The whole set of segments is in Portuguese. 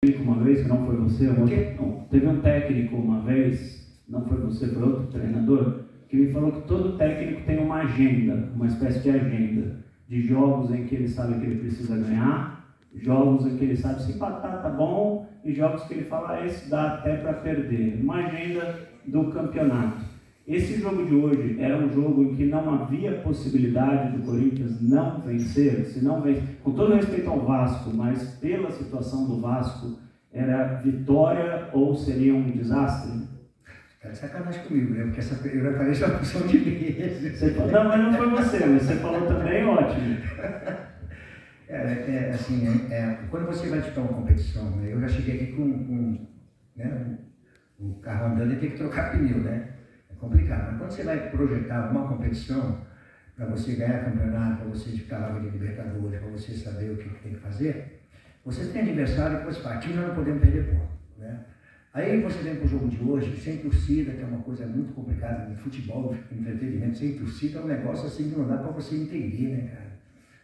Uma vez, que não foi você, não, teve um técnico uma vez, não foi você, foi outro treinador, que me falou que todo técnico tem uma agenda, uma espécie de agenda, de jogos em que ele sabe que ele precisa ganhar, jogos em que ele sabe se empatar tá bom, e jogos que ele fala, esse dá até para perder, uma agenda do campeonato. Esse jogo de hoje era um jogo em que não havia possibilidade do Corinthians não vencer, se não vencer, com todo respeito ao Vasco, mas pela situação do Vasco, era vitória ou seria um desastre? Tá de sacanagem comigo, né? Porque eu já falei essa opção de vezes. Não, mas não foi você falou também, ótimo. Quando você vai disputar uma competição, né? Eu já cheguei aqui com né, o carro andando e tem que trocar pneu, né? Complicado, mas quando você vai projetar uma competição para você ganhar campeonato, para você disputar a vaga de Libertadores, para você saber o que tem que fazer, você tem adversário que você fala, aqui nós não podemos perder ponto, né? Aí você vem para o jogo de hoje, sem torcida, que é uma coisa muito complicada no futebol, no entretenimento, sem torcida é um negócio assim que não dá para você entender, né, cara?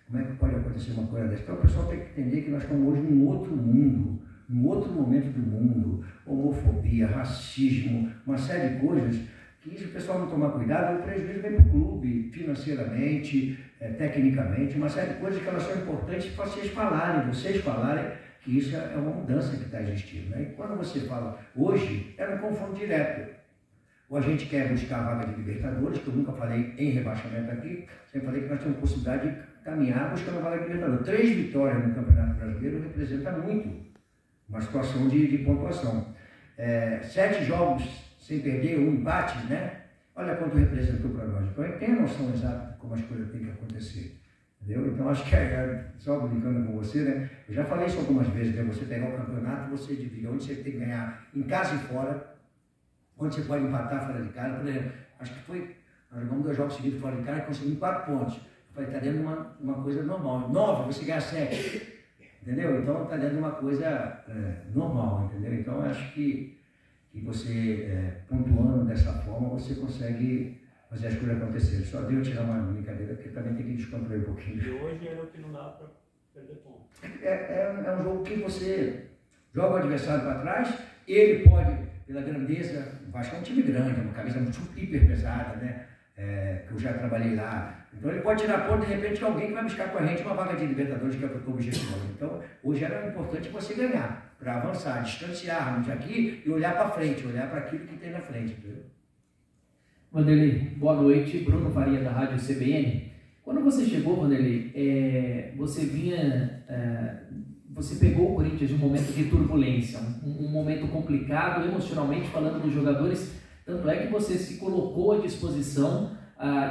Como é que pode acontecer uma coisa dessa? Então o pessoal tem que entender que nós estamos hoje num outro mundo, num outro momento do mundo, homofobia, racismo, uma série de coisas que se o pessoal não tomar cuidado, o prejuízo vem para o clube, financeiramente, tecnicamente, uma série de coisas que elas são importantes para vocês falarem que isso é uma mudança que está existindo, né? E quando você fala hoje, é um confronto direto. Ou a gente quer buscar a vaga de Libertadores, que eu nunca falei em rebaixamento aqui, sempre falei que nós temos possibilidade de caminhar buscando a vaga de Libertadores. 3 vitórias no Campeonato Brasileiro representa muito uma situação de pontuação. 7 jogos sem perder, um empate, né? Olha quanto representou para nós. Então, eu tenho a noção exata de como as coisas têm que acontecer. Entendeu? Então, acho que, só brincando com você, né? Eu já falei isso algumas vezes, né? Você pegar o campeonato, você divide onde você tem que ganhar em casa e fora, onde você pode empatar fora de casa. Por exemplo, acho que foi, nós jogamos 2 jogos seguidos fora de casa e conseguimos 4 pontos. Eu falei, está dentro de uma coisa normal. 9, você ganha 7. Entendeu? Então, está dentro de uma coisa normal, entendeu? Então, eu acho que você, pontuando dessa forma, você consegue fazer as coisas acontecerem. Só Deus tirar uma brincadeira, porque também tem que descontrair um pouquinho. E hoje é o que não dá para perder ponto. É um jogo que você joga o adversário para trás, ele pode, pela grandeza, o Vasco é um time grande, é uma camisa muito hiper pesada, né? Que eu já trabalhei lá. Então ele pode tirar ponto, de repente, que alguém que vai buscar com a gente uma vaga de Libertadores, que é o que eu estou objetivando. Então, hoje era importante você ganhar, para avançar, distanciarmos aqui e olhar para frente, olhar para aquilo que tem na frente, entendeu? Vanderlei, boa noite. Bruno Faria, da Rádio CBN. Quando você chegou, Vanderlei, você pegou o Corinthians de um momento de turbulência, um momento complicado, emocionalmente falando dos jogadores, tanto é que você se colocou à disposição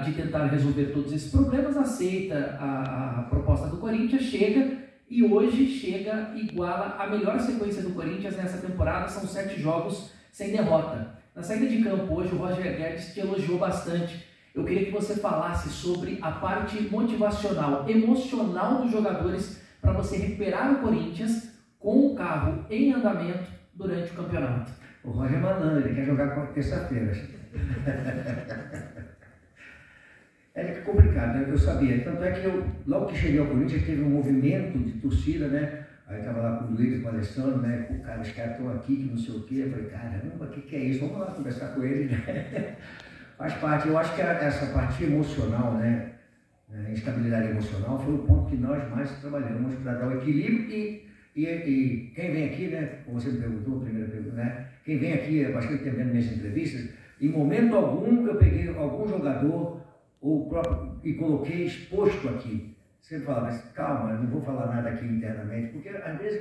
de tentar resolver todos esses problemas, aceita a proposta do Corinthians, chega e hoje iguala a melhor sequência do Corinthians nessa temporada, são 7 jogos sem derrota. Na saída de campo hoje, o Roger Guedes te elogiou bastante. Eu queria que você falasse sobre a parte motivacional, emocional dos jogadores para você recuperar o Corinthians com o carro em andamento durante o campeonato. O Roger é malandro, ele quer jogar terça-feira. É complicado, né? Eu sabia. Tanto é que logo que cheguei ao Corinthians, teve um movimento de torcida, né? Aí estava lá com o Luiz, com o Alessandro, né? Pô, cara, os caras estão aqui, que não sei o quê. Eu falei, caramba, o que é isso? Vamos lá conversar com ele, né? Faz parte. Eu acho que essa parte emocional, né? Instabilidade emocional foi o ponto que nós mais trabalhamos para dar o equilíbrio e quem vem aqui, né? Como você me perguntou, a primeira pergunta, né? Quem vem aqui, bastante tempo vendo minhas entrevistas, em momento algum eu peguei algum jogador e coloquei exposto aqui. Você fala, mas calma, eu não vou falar nada aqui internamente, porque às vezes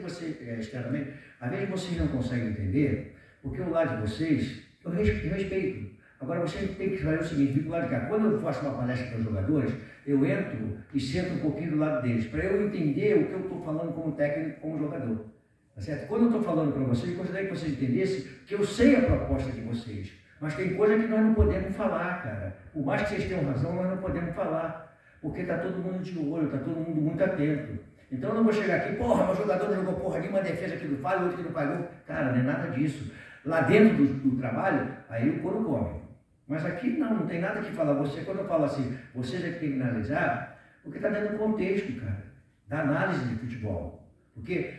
externamente, às vezes vocês não conseguem entender, porque o lado de vocês, eu respeito. Agora você tem que fazer o seguinte, fica do lado de cá. Quando eu faço uma palestra para os jogadores, eu entro e sento um pouquinho do lado deles, para eu entender o que eu estou falando como técnico, como jogador. Tá certo? Quando eu estou falando para vocês, eu gostaria que vocês entendessem que eu sei a proposta de vocês, mas tem coisa que nós não podemos falar, cara. Por mais que vocês tenham razão, nós não podemos falar, porque está todo mundo de olho, está todo mundo muito atento. Então eu não vou chegar aqui, porra, meu jogador não jogou porra nenhuma, defesa que não falha, outro que não pagou. Cara, não é nada disso. Lá dentro do trabalho, aí o couro come. Mas aqui não tem nada que falar. Quando eu falo assim, vocês é que tem que analisar, porque está dentro do contexto, cara, da análise de futebol. Porque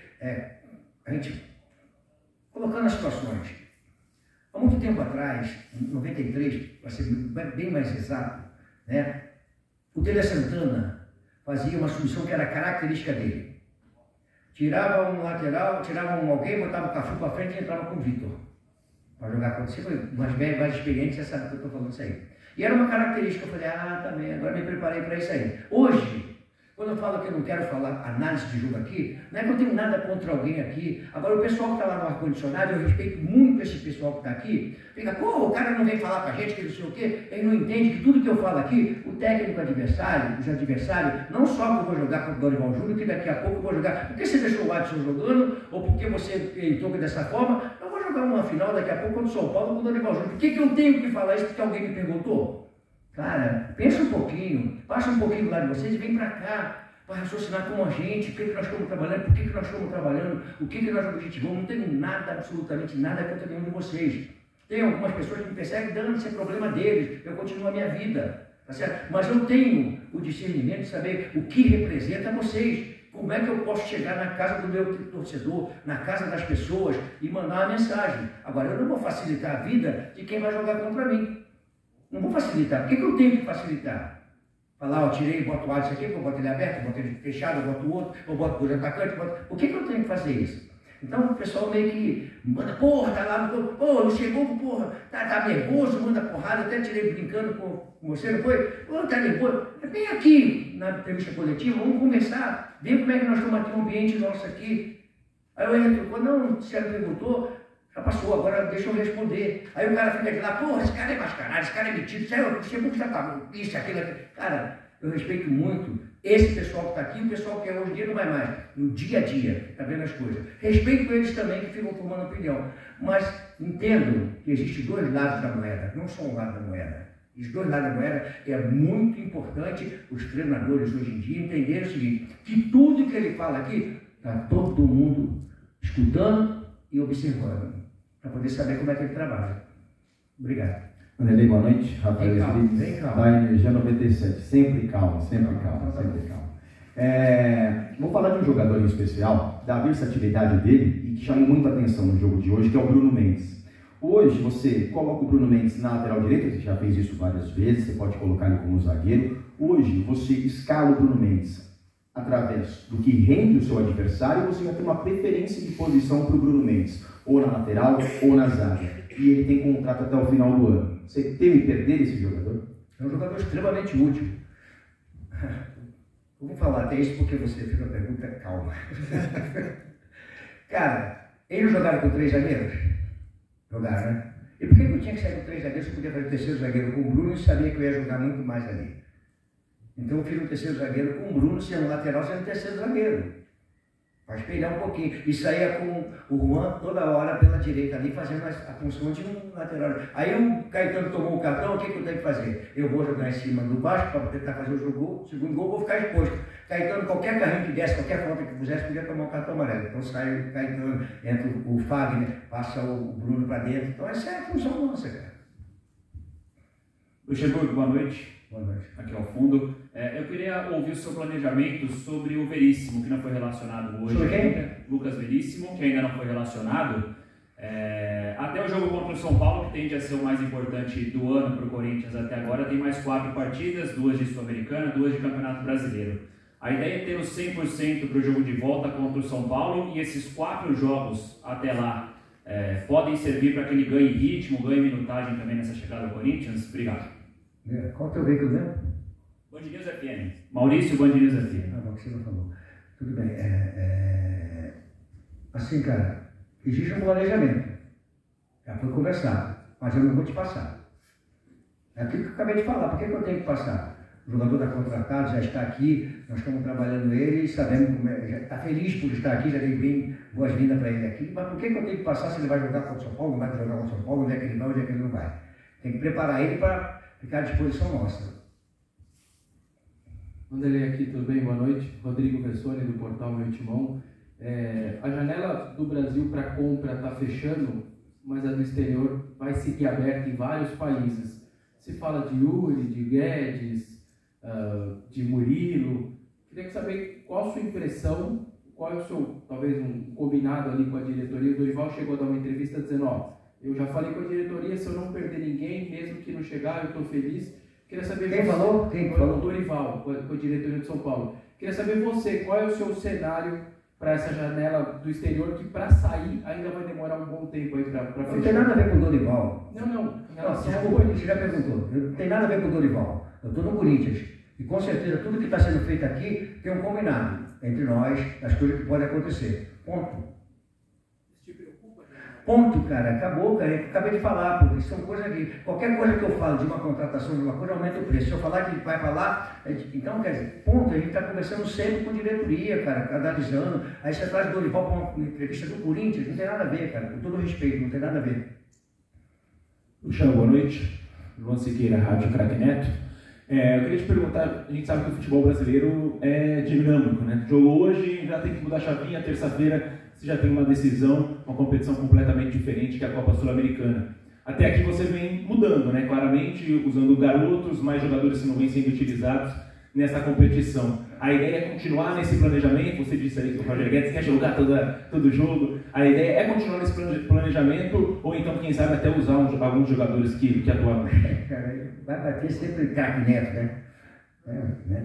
a gente colocando as situações. Há muito tempo atrás, em 93, para ser bem mais exato, né, o Tele Santana fazia uma substituição que era característica dele. Tirava um lateral, tirava alguém, botava o Cafu para frente e entrava com o Vitor. Para jogar contra você, foi mais experiente, você sabe que eu estou falando isso aí. E era uma característica, eu falei, também, agora me preparei para isso aí. Hoje, quando eu falo que eu não quero falar análise de jogo aqui, não é que eu tenho nada contra alguém aqui. Agora, o pessoal que está lá no ar-condicionado, eu respeito muito esse pessoal que está aqui, fica, pô, o cara não vem falar com a gente, que não sei o quê, ele não entende que tudo que eu falo aqui, o técnico adversário, os adversários, não só que eu vou jogar contra o Dorival Júnior, que daqui a pouco eu vou jogar, porque você deixou o Adson jogando, ou porque você entrou dessa forma, eu vou jogar uma final daqui a pouco contra o São Paulo com o Dorival Júnior. Por que eu tenho que falar isso porque alguém me perguntou? Cara, pensa um pouquinho, passa um pouquinho do lado de vocês e vem para cá para raciocinar com a gente, o que nós estamos trabalhando, por que nós estamos trabalhando, o que nós objetivamos. Não tenho nada, absolutamente nada contra nenhum de vocês. Tem algumas pessoas que me perseguem, dando-se problema deles, eu continuo a minha vida, tá certo? Mas eu tenho o discernimento de saber o que representa vocês. Como é que eu posso chegar na casa do meu torcedor, na casa das pessoas e mandar uma mensagem? Agora, eu não vou facilitar a vida de quem vai jogar contra mim. Não vou facilitar. Por que eu tenho que facilitar? Falar, tirei, boto o Adson aqui, eu boto ele aberto, eu boto ele fechado, eu boto o outro, eu boto dois atacantes, por que eu tenho que fazer isso? Então o pessoal meio que manda, porra, tá lá, pô, não chegou, porra, tá nervoso, manda porrada, até tirei brincando com você, não foi? Pô, tá nervoso. Vem aqui na entrevista coletiva, vamos conversar, ver como é que nós estamos aqui, um ambiente nosso aqui. Aí o Henrique falou, não, se ela perguntou, já passou, agora deixa eu responder. Aí o cara fica de lá, porra, esse cara é mascarado, esse cara é metido, você não está falando isso, aquilo. Cara, eu respeito muito esse pessoal que está aqui, o pessoal que hoje em dia não vai mais, no dia a dia, está vendo as coisas. Respeito eles também que ficam formando opinião, mas entendo que existem dois lados da moeda, não só um lado da moeda. Os dois lados da moeda é muito importante os treinadores hoje em dia entenderem o seguinte, que tudo que ele fala aqui, está todo mundo escutando e observando, para poder saber como é que ele trabalha. Obrigado. Vanderlei, boa noite. Rafael Rodrigues, da Energia 97. Sempre calma, sempre calma, sempre calma. Vou falar de um jogador em especial, da versatilidade dele e que chamou muita atenção no jogo de hoje, que é o Bruno Mendes. Hoje você coloca o Bruno Mendes na lateral direita, você já fez isso várias vezes, você pode colocar ele como zagueiro. Hoje você escala o Bruno Mendes através do que rende o seu adversário, você vai ter uma preferência de posição para o Bruno Mendes, ou na lateral ou na zaga. E ele tem contrato até o final do ano. Você teme perder esse jogador? É um jogador extremamente útil. Eu vou falar até isso porque você fez uma pergunta calma. Cara, eles jogaram com 3 zagueiros? Jogaram, né? E por que eu tinha que sair com 3 zagueiros se eu podia fazer o terceiro zagueiro com o Bruno e sabia que eu ia jogar muito mais ali? Então eu fiz um terceiro zagueiro com o Bruno, sendo lateral, sendo terceiro zagueiro. Para espelhar um pouquinho. E saía com o Juan toda hora pela direita ali, fazendo a função de um lateral. Aí o Caetano tomou o cartão, o que eu tenho que fazer? Eu vou jogar em cima do Vasco para tentar fazer o segundo gol, vou ficar exposto. Caetano, qualquer carrinho que desse, qualquer falta que fizesse, podia tomar o cartão amarelo. Então sai o Caetano, entra o Fagner, passa o Bruno para dentro. Então essa é a função nossa, cara. Luxemburgo, boa noite. Boa noite. Aqui ao fundo. Eu queria ouvir o seu planejamento sobre o Veríssimo, que não foi relacionado hoje. Sobre quem? Lucas Veríssimo, que ainda não foi relacionado. Até o jogo contra o São Paulo, que tende a ser o mais importante do ano para o Corinthians até agora, tem mais 4 partidas, 2 de Sul-Americana, 2 de Campeonato Brasileiro. A ideia é ter os 100% para o jogo de volta contra o São Paulo, e esses 4 jogos até lá podem servir para que ele ganhe ritmo, ganhe minutagem também nessa chegada ao Corinthians. Obrigado. Qual é o teu veículo mesmo? Band News FM. Maurício, Band News FM. Não, você não falou. Tudo bem. Assim, cara, existe um planejamento. Já foi conversado, mas eu não vou te passar. É aquilo que eu acabei de falar. Por que eu tenho que passar? O jogador está contratado, já está aqui, nós estamos trabalhando ele, sabemos como já está feliz por estar aqui, já dei bem boas-vindas para ele aqui. Mas por que eu tenho que passar se ele vai jogar contra o São Paulo, não vai jogar contra o São Paulo, onde é que ele vai, onde é que ele não vai? Tem que preparar ele para ficar à disposição nossa. Vanderlei aqui, tudo bem? Boa noite. Rodrigo Vessone, do portal Meu Timão. A janela do Brasil para compra está fechando, mas a do exterior vai seguir aberta em vários países. Se fala de Yuri, de Guedes, de Murilo. Queria saber qual a sua impressão, qual é o seu, talvez um combinado ali com a diretoria. O Dorival chegou a dar uma entrevista dizendo, ó, eu já falei com a diretoria, se eu não perder ninguém, mesmo que não chegar, eu estou feliz. Queria saber Quem falou? Quem falou? O Dorival, com a diretoria de São Paulo. Queria saber você, qual é o seu cenário para essa janela do exterior, que para sair ainda vai demorar um bom tempo aí para fechar? Não tem nada a ver com o Dorival. Não. Desculpa, você já perguntou. Não tem nada a ver com o Dorival. Eu estou no Corinthians. E com certeza tudo que está sendo feito aqui tem um combinado entre nós, as coisas que podem acontecer. Ponto. Ponto, cara. Acabou, cara. Eu acabei de falar, porque são coisas que... Qualquer coisa que eu falo de uma contratação de uma coisa, aumenta o preço. Se eu falar que vai falar... Então, quer dizer, ponto. A gente está conversando sempre com diretoria, cara, analisando. Aí você traz o Dorival para uma entrevista do Corinthians. Não tem nada a ver, cara. Com todo respeito, não tem nada a ver. Luciano, boa noite. Luan Siqueira, Rádio Craque Neto. Eu queria te perguntar, a gente sabe que o futebol brasileiro é dinâmico, né? Jogou hoje, já tem que mudar a chavinha, terça-feira você já tem uma decisão, uma competição completamente diferente que é a Copa Sul-Americana. Até aqui você vem mudando, né? Claramente, usando garotos, mais jogadores que não vêm sendo utilizados nessa competição. A ideia é continuar nesse planejamento, você disse aí que o Roger Guedes quer jogar todo jogo. A ideia é continuar nesse planejamento ou então, quem sabe, até usar alguns jogadores que atuaram? Cara, vai bater sempre Craque Neto, né?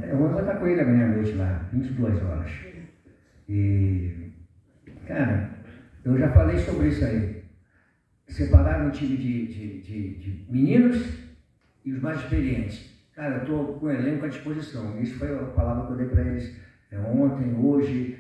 Eu vou estar com ele amanhã à noite lá, 22 horas. E, cara, eu já falei sobre isso aí. Separaram um time de meninos e os mais experientes. Cara, eu estou com o elenco à disposição. Isso foi a palavra que eu dei para eles ontem, hoje,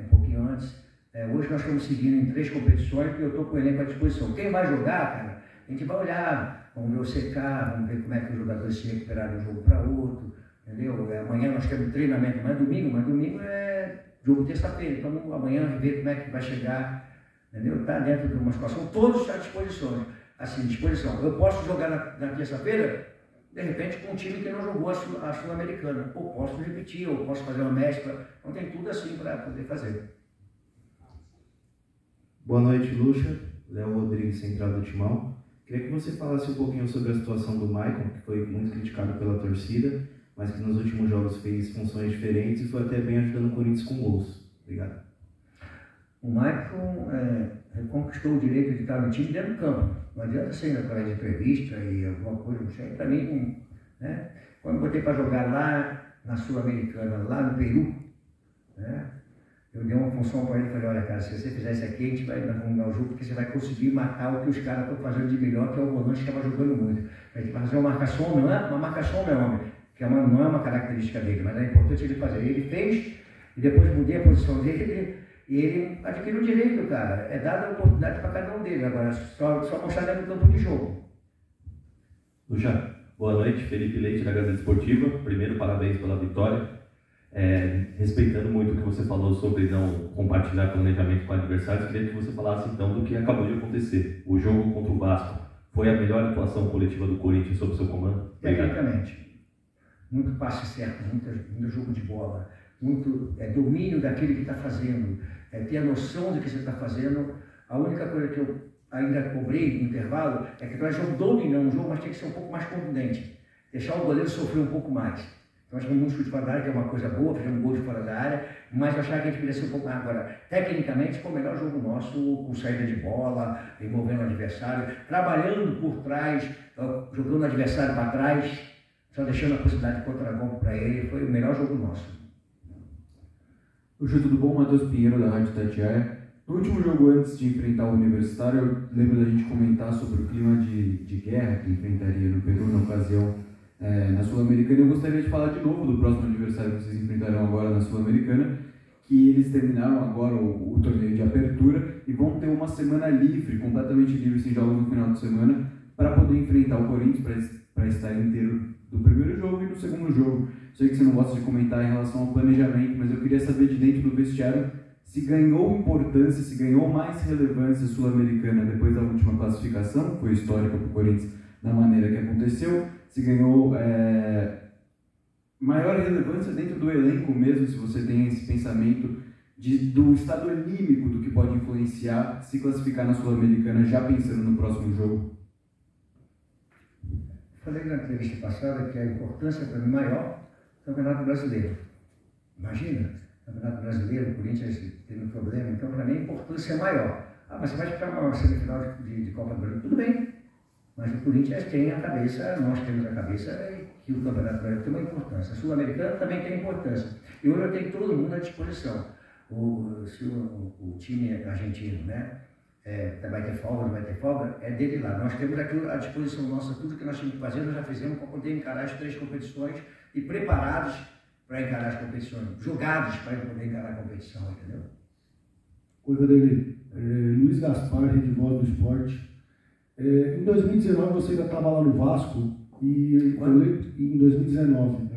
um pouquinho antes. Hoje nós estamos seguindo em 3 competições e eu estou com o elenco à disposição. Quem vai jogar, cara, a gente vai olhar, vamos ver o CK, vamos ver como é que os jogadores se recuperaram de um jogo para outro, entendeu? Amanhã nós temos treinamento, mas domingo é jogo terça-feira. Então amanhã ver como é que vai chegar, entendeu? Está dentro de uma situação, todos à disposição. Assim, disposição. Eu posso jogar na terça-feira, de repente, com um time que não jogou a Sul-Americana. Ou posso repetir, ou posso fazer uma mescla. Então tem tudo assim para poder fazer. Boa noite, Lucha. Léo Rodrigues, Central do Timão. Queria que você falasse um pouquinho sobre a situação do Maicon, que foi muito criticado pela torcida, mas que nos últimos jogos fez funções diferentes e foi até bem ajudando o Corinthians com gols. Obrigado. O Maicon conquistou o direito de estar no time dentro do campo. Não adianta ser através de entrevista e alguma coisa, não sei. Para mim, né? Quando eu botei para jogar lá na Sul-Americana, lá no Peru, né? Eu dei uma função para ele e falei, olha cara, se você fizer isso aqui, a gente vai arrumar o jogo, porque você vai conseguir matar o que os caras estão fazendo de melhor, que é o volante que estava jogando muito. A gente vai fazer uma marcação, não é uma marcação homem, que não é uma característica dele, mas é importante ele fazer. Ele fez, e depois mudei a posição dele, e ele adquiriu o direito, cara. É dada a oportunidade para cada um deles, agora só mostrar dentro do campo de jogo. Lucha, boa noite, Felipe Leite da Gazeta Esportiva. Primeiro, parabéns pela vitória. Respeitando muito o que você falou sobre não compartilhar planejamento com adversários, queria que você falasse então do que acabou de acontecer. O jogo contra o Vasco foi a melhor atuação coletiva do Corinthians sob seu comando? Tecnicamente. Muito passe certo, muito jogo de bola, muito domínio daquele que está fazendo, ter a noção do que você está fazendo. A única coisa que eu ainda cobrei no intervalo é que nós não dominamos o jogo, mas tinha que ser um pouco mais contundente. Deixar o goleiro sofrer um pouco mais. Nós tivemos um chute fora da área, que é uma coisa boa, fizemos um gol de fora da área, mas eu achava que a gente podia ser um pouco mais. Agora, tecnicamente, foi o melhor jogo nosso, com saída de bola, envolvendo o adversário, trabalhando por trás, jogando o adversário para trás, só deixando a possibilidade de contra-golpe para ele. Foi o melhor jogo nosso. Oi, tudo bom? Matheus Pinheiro, da Rádio Tatiaia. No último jogo, antes de enfrentar o Universitário, eu lembro da gente comentar sobre o clima de guerra que enfrentaria no Peru na ocasião. Na Sul-Americana. Eu gostaria de falar de novo do próximo adversário que vocês enfrentarão agora na Sul-Americana, que eles terminaram agora o torneio de apertura e vão ter uma semana livre, completamente livre, sem jogos no final de semana, para poder enfrentar o Corinthians, para estar inteiro do primeiro jogo e do segundo jogo. Sei que você não gosta de comentar em relação ao planejamento, mas eu queria saber de dentro do vestiário se ganhou importância, se ganhou mais relevância sul-americana depois da última classificação, que foi histórica para o Corinthians da maneira que aconteceu, se ganhou maior relevância dentro do elenco mesmo, se você tem esse pensamento do estado anímico do que pode influenciar se classificar na Sul-Americana, já pensando no próximo jogo? Falei na entrevista passada que a importância para mim maior é o Campeonato Brasileiro. Imagina, o Campeonato Brasileiro, o Corinthians tendo um problema, então para mim a importância é maior. mas você vai disputar uma semifinal de Copa do Brasil, tudo bem. Mas o Corinthians tem a cabeça, nós temos a cabeça que o Campeonato Brasileiro tem uma importância. A Sul-Americana também tem importância. E hoje eu tenho todo mundo à disposição. Se o time argentino, né, vai ter folga, não vai ter folga, é dele lá. Nós temos aquilo à disposição nossa, tudo que nós tínhamos que fazer, nós já fizemos para poder encarar as 3 competições e preparados para encarar as competições, jogados para poder encarar a competição, entendeu? Oi, Vanderlei. Luiz Gaspar, Rede Voz do Esporte. Em 2019 você ainda estava lá no Vasco, em 2019.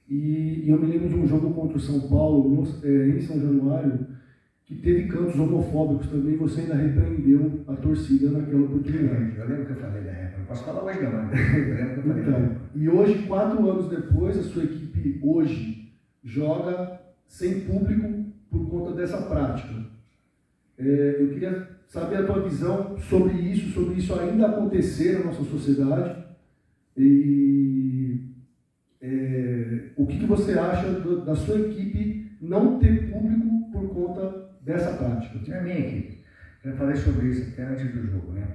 E eu me lembro de um jogo contra o São Paulo, em São Januário, que teve cantos homofóbicos também, e você ainda repreendeu a torcida naquela oportunidade. Eu lembro que eu falei da época, não posso falar hoje não, mas eu lembro que eu falei da época. E hoje, 4 anos depois, a sua equipe hoje joga sem público por conta dessa prática. Eu queria saber a tua visão sobre isso ainda acontecer na nossa sociedade e o que você acha da sua equipe não ter público por conta dessa prática. Na minha equipe, eu falei sobre isso até antes do jogo, né?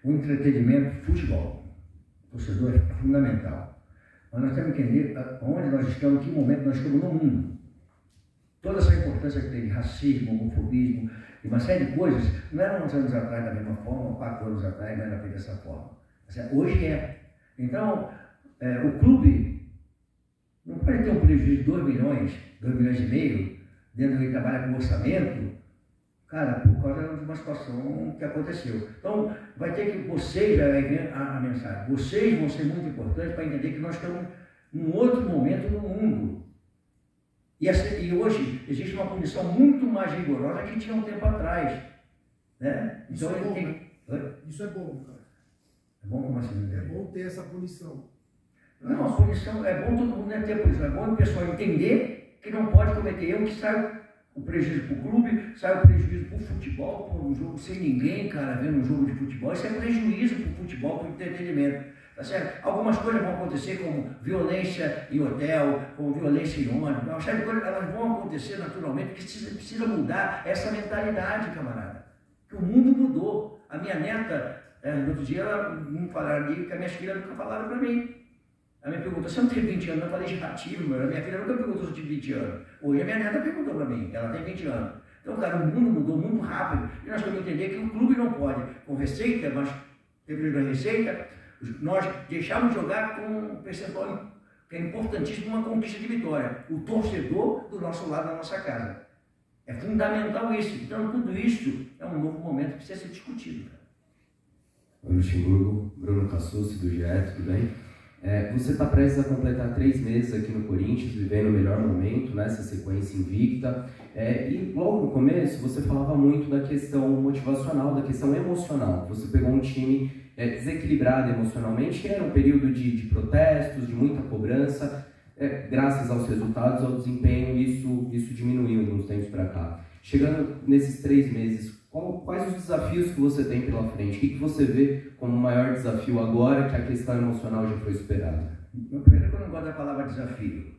O entretenimento, futebol, o torcedor é fundamental. Mas nós temos que entender onde nós estamos, em que momento nós estamos no mundo. Toda essa importância que tem, racismo, homofobismo e uma série de coisas, não era uns anos atrás da mesma forma, 4 anos atrás não era feito dessa forma. Hoje é. Então, o clube não pode ter um prejuízo de 2 milhões e meio, dentro do que trabalha com orçamento, cara, por causa de uma situação que aconteceu. Então, vai ter que vocês, vai ver a mensagem, vocês vão ser muito importantes para entender que nós estamos num outro momento no mundo. E hoje existe uma punição muito mais rigorosa que tinha um tempo atrás. Né? Isso então, é bom, tem... Isso é bom, cara. É bom como assim? É bom ter essa punição. Não, a punição, é bom todo mundo ter punição. É bom o pessoal entender que não pode cometer erro, que sai o prejuízo para o clube, sai o prejuízo para o futebol, por um jogo sem ninguém, cara, vendo um jogo de futebol. Isso é prejuízo para o futebol, para o entretenimento. Tá certo? Algumas coisas vão acontecer, como violência em hotel, como violência em ônibus, uma série de coisas, elas vão acontecer naturalmente, que precisa mudar essa mentalidade, camarada. Que o mundo mudou. A minha neta, no outro dia, ela me falaram ali, que as minhas filhas nunca falaram para mim. Ela me perguntou, você não tem 20 anos? Eu falei negativo, mas a minha filha nunca perguntou se eu tinha 20 anos. Hoje a minha neta perguntou para mim, ela tem 20 anos. Então, cara, o mundo mudou muito rápido, e nós temos que entender que o clube não pode, com receita, mas dependendo da receita, nós deixamos de jogar com um percentual que é importantíssimo, uma conquista de vitória. O torcedor do nosso lado, da nossa casa. É fundamental isso. Então, tudo isso é um novo momento que precisa ser discutido. Oi, Luxemburgo, Bruno Cassucci, do GE, tudo bem? Você está prestes a completar 3 meses aqui no Corinthians, vivendo o melhor momento, nessa sequência invicta. E logo no começo, você falava muito da questão motivacional, da questão emocional. Você pegou um time desequilibrado emocionalmente, que era um período de protestos, de muita cobrança. Graças aos resultados, ao desempenho, isso diminuiu de uns tempos para cá. Chegando nesses 3 meses, quais os desafios que você tem pela frente? O que você vê como o maior desafio agora que a questão emocional já foi superada? Primeiro, eu não gosto da palavra desafio.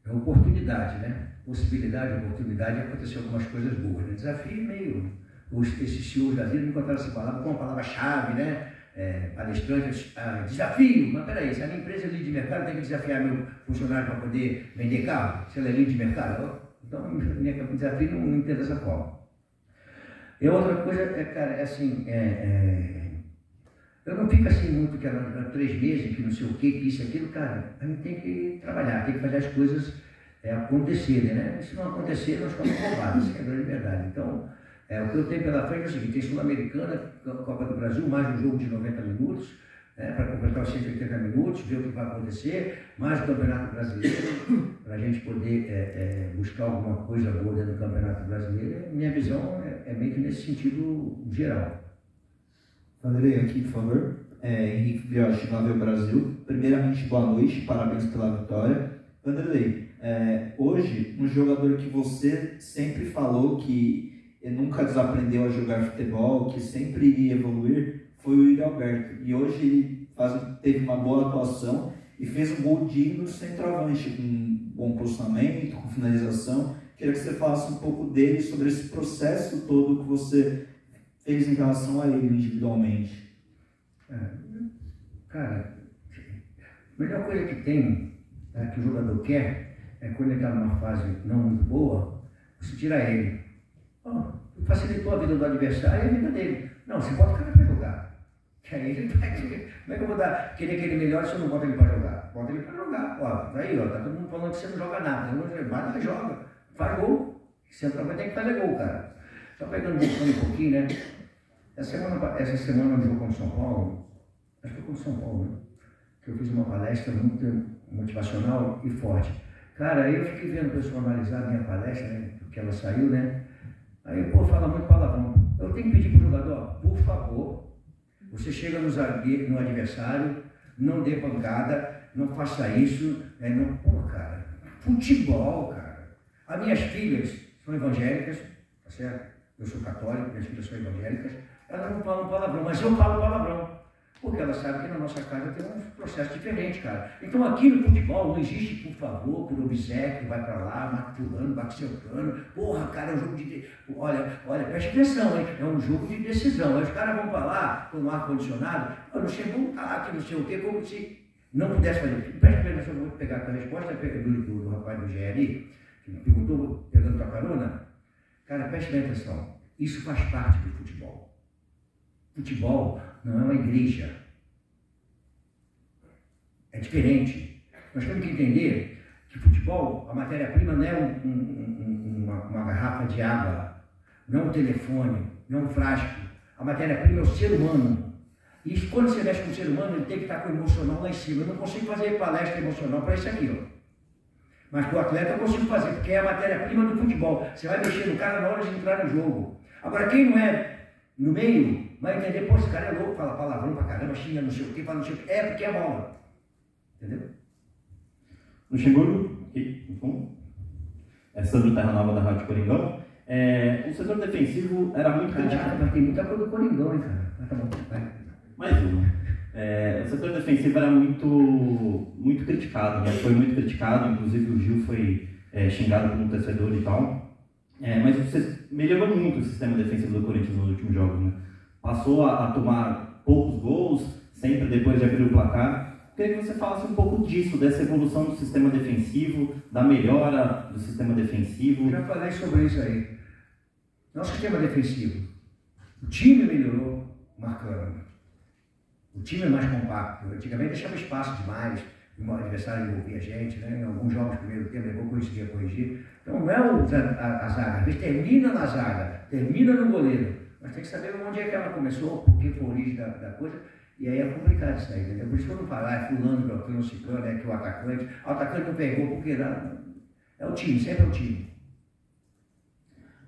É oportunidade, né? Possibilidade, oportunidade, acontecer algumas coisas boas. Né? Desafio meio... Esses senhores da vida encontraram essa palavra como uma palavra-chave, né? Palestrantes, desafio. Mas peraí, se a minha empresa é líder de mercado, tem que desafiar meu funcionário para poder vender carro? Se ela é líder de mercado? Então, meu desafio não entendo dessa forma. E outra coisa, cara, assim, eu não fico assim muito, que 3 meses, que não sei o que isso e aquilo, cara, a gente tem que trabalhar, tem que fazer as coisas acontecerem, né? Se não acontecer, nós ficamos roubados, isso é a grande verdade. Então, o que eu tenho pela frente é o seguinte, tem Sul-Americana, Copa do Brasil, mais um jogo de 90 minutos, para completar os 180 minutos, ver o que vai acontecer, mais o Campeonato Brasileiro, para a gente poder buscar alguma coisa boa dentro do Campeonato Brasileiro. Minha visão é meio que nesse sentido geral. Vanderlei, aqui, por favor. Henrique Brioche, Novel Brasil. Primeiramente, boa noite, parabéns pela vitória. Vanderlei, hoje, um jogador que você sempre falou que nunca desaprendeu a jogar futebol, que sempre iria evoluir, foi o Yuri Alberto. E hoje ele teve uma boa atuação e fez um gol digno de centroavante, com bom posicionamento, com finalização. Queria que você falasse um pouco dele, sobre esse processo todo que você fez em relação a ele individualmente? Cara, a melhor coisa que tem, que o jogador quer, é quando ele está numa fase não muito boa, você tira ele. Facilitou a vida do adversário e a vida dele. Não, você bota o cara para jogar. Que aí ele vai. Como é que eu vou querer que ele melhore se eu não boto ele para jogar? Bota ele para jogar. Tá aí, tá todo mundo falando que você não joga nada. Vai lá e joga. Faz gol. Centroavante tem que fazer gol, cara. Só pegando um pouquinho, né? Essa semana no jogo contra o São Paulo, acho que foi contra o São Paulo, né? Que eu fiz uma palestra muito motivacional e forte. Cara, aí eu fiquei vendo o pessoal analisar a minha palestra, né? Porque ela saiu, né? Aí, fala muito palavrão. Eu tenho que pedir pro jogador, por favor, você chega no adversário, não dê pancada, não faça isso, cara. Futebol, cara. As minhas filhas são evangélicas, tá certo? Eu sou católico, minhas filhas são evangélicas, elas não falam palavrão, mas eu falo palavrão. Porque ela sabe que na nossa casa tem um processo diferente, cara. Então aqui no futebol não existe por favor, por obséquio, vai pra lá, mata fulano, bate seu plano. Porra, cara, é um jogo de... Olha, preste atenção, hein? É um jogo de decisão. Aí os caras vão pra lá, com o ar-condicionado, não chegou um cara que não sei o quê, como se não pudesse fazer. Preste atenção, eu vou pegar a resposta do rapaz do GRI, que me perguntou, pegando tua carona. Cara, preste bem atenção. Isso faz parte do futebol. Futebol não é uma igreja. É diferente. Nós temos que entender que futebol, a matéria-prima não é uma garrafa de água, não é um telefone, não é um frasco. A matéria-prima é o ser humano. E quando você mexe com o ser humano, ele tem que estar com o emocional lá em cima. Eu não consigo fazer palestra emocional para isso aqui, ó. Mas com o atleta eu consigo fazer, porque é a matéria-prima do futebol. Você vai mexer no cara na hora de entrar no jogo. Agora, quem não é no meio, vai entender, esse cara é louco, fala palavrão pra caramba, xinga não sei o que, fala não sei o que. É porque é bola. Entendeu? Luxemburgo, Sandro Terra Nova da Rádio Coringão. O setor defensivo era muito criticado. Mas tem muita coisa do Coringão, hein, cara? Tá bom, vai. Mais uma. O setor defensivo era muito criticado, né? Foi muito criticado, inclusive o Gil foi xingado por um torcedor e tal. Mas você melhorou muito o sistema defensivo do Corinthians nos últimos jogos, né? Passou a tomar poucos gols, sempre depois de abrir o placar. Queria que você falasse um pouco disso, dessa evolução do sistema defensivo, da melhora do sistema defensivo. Já falei sobre isso aí. Nosso sistema defensivo, o time melhorou marcando. O time é mais compacto. Antigamente deixava espaço demais, o adversário envolvia a gente, né? Em alguns jogos, primeiro tempo, levou conseguia corrigir. Então não é a zaga, às vezes termina na zaga, termina no goleiro. Mas tem que saber onde é que ela começou, por que foi a origem da coisa. E aí é complicado isso aí, entendeu? Por isso que eu não falo, é fulano, beltrano, ciclano, que o atacante não pegou, porque não. É o time, sempre é o time.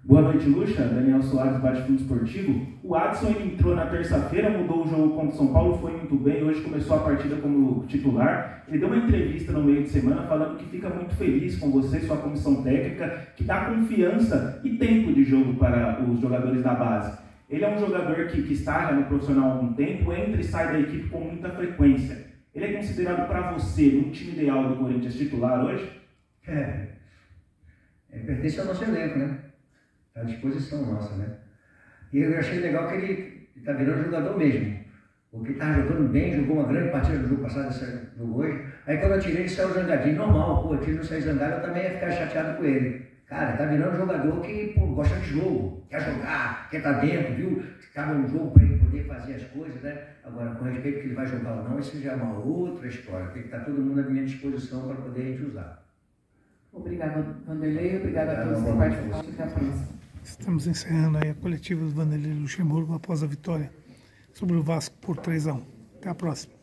Boa noite, Luxa. Daniel Soares, Bate-Fundo Esportivo. O Adson ele entrou na terça-feira, mudou o jogo contra o São Paulo, foi muito bem. Hoje começou a partida como titular. Ele deu uma entrevista no meio de semana falando que fica muito feliz com você, sua comissão técnica, que dá confiança e tempo de jogo para os jogadores da base. Ele é um jogador que está já no profissional há algum tempo, entra e sai da equipe com muita frequência. Ele é considerado para você um time ideal do Corinthians titular hoje? Pertence ao nosso elenco, né? À disposição nossa, né? E eu achei legal que ele está virando jogador mesmo. Porque estava jogando bem, jogou uma grande partida do jogo passado, jogou hoje. Aí quando eu tirei, ele saiu zangadinho. Normal, se ele não sair zangado, eu também ia ficar chateado com ele. Cara, está virando jogador que gosta de jogo, quer jogar, quer estar dentro, viu? Cabe um jogo para ele poder fazer as coisas, né? Agora, com respeito que ele vai jogar ou não, isso já é uma outra história. Tem que estar todo mundo à minha disposição para poder a gente usar. Obrigada, Vanderlei. Obrigada a todos que participaram. Até a próxima. Estamos encerrando aí a coletiva do Vanderlei Luxemburgo após a vitória sobre o Vasco por 3-1. Até a próxima.